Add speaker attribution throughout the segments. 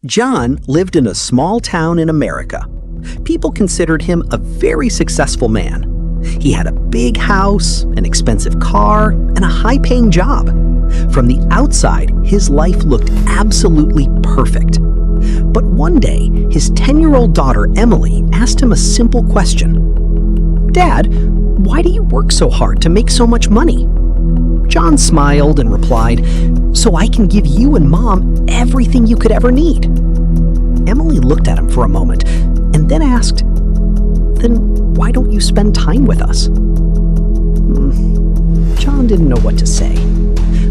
Speaker 1: John lived in a small town in America. People considered him a very successful man. He had a big house, an expensive car, and a high-paying job. From the outside, his life looked absolutely perfect. But one day, his 10-year-old daughter Emily asked him a simple question. "Dad, why do you work so hard to make so much money?" John smiled and replied, "So I can give you and Mom everything you could ever need." Emily looked at him for a moment and then asked, "Then why don't you spend time with us?" John didn't know what to say.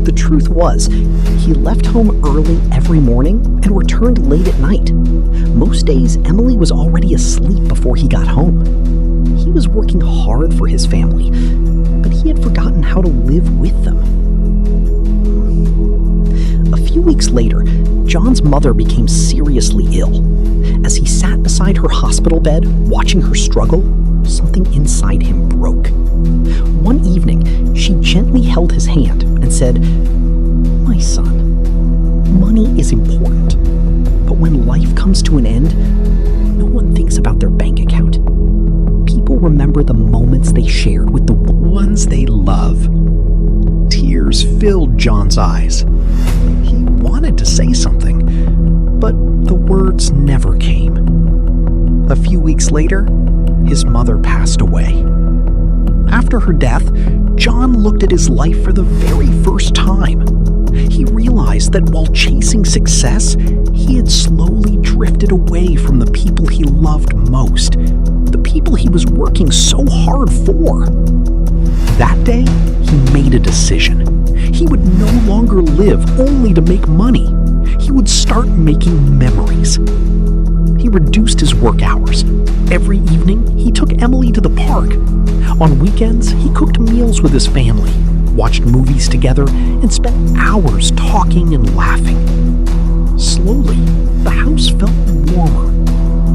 Speaker 1: The truth was, he left home early every morning and returned late at night. Most days, Emily was already asleep before he got home. He was working hard for his family, but he had forgotten how to live with them. A few weeks later, John's mother became seriously ill. As he sat beside her hospital bed, watching her struggle, something inside him broke. One evening, she gently held his hand and said, "My son, money is important, but when life comes to an end, no one thinks about their bank account. People remember the moments they shared with the ones they love." Tears filled John's eyes. He wanted to say something, but the words never came. A few weeks later, his mother passed away. After her death, John looked at his life for the very first time. He realized that while chasing success, he had slowly drifted away from the people he loved most, the people he was working so hard for. That day, he made a decision. He would no longer live only to make money. He would start making memories. He reduced his work hours. Every evening, he took Emily to the park. On weekends, he cooked meals with his family, watched movies together, and spent hours talking and laughing. Slowly, the house felt warmer.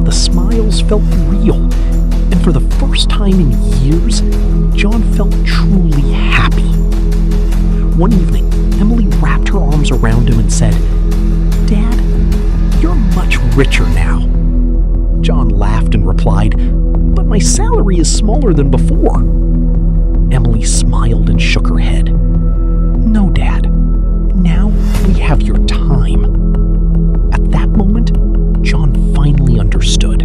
Speaker 1: The smiles felt real. And for the first time in years, John felt truly happy. One evening, Emily wrapped her arms around him and said, "Dad, you're much richer now." John laughed and replied, "But my salary is smaller than before." Emily smiled and shook her head. "No, Dad. Now we have your time." At that moment, John finally understood.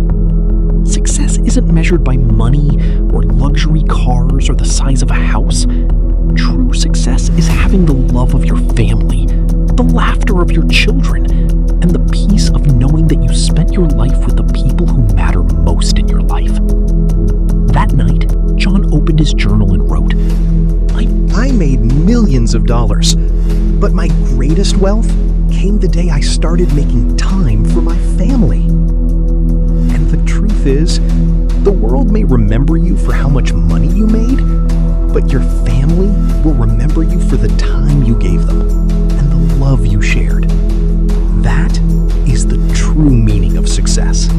Speaker 1: Success isn't measured by money or luxury cars or the size of a house. True success is having the love of your family, the laughter of your children, and the peace of knowing that you spent your life with the people who matter most in your life. That night, John opened his journal and wrote, I made millions of dollars, but my greatest wealth came the day I started making time for my family. And the truth is, the world may remember you for how much money you made, but your family will remember you for the time you gave them and the love you shared. That is the true meaning of success.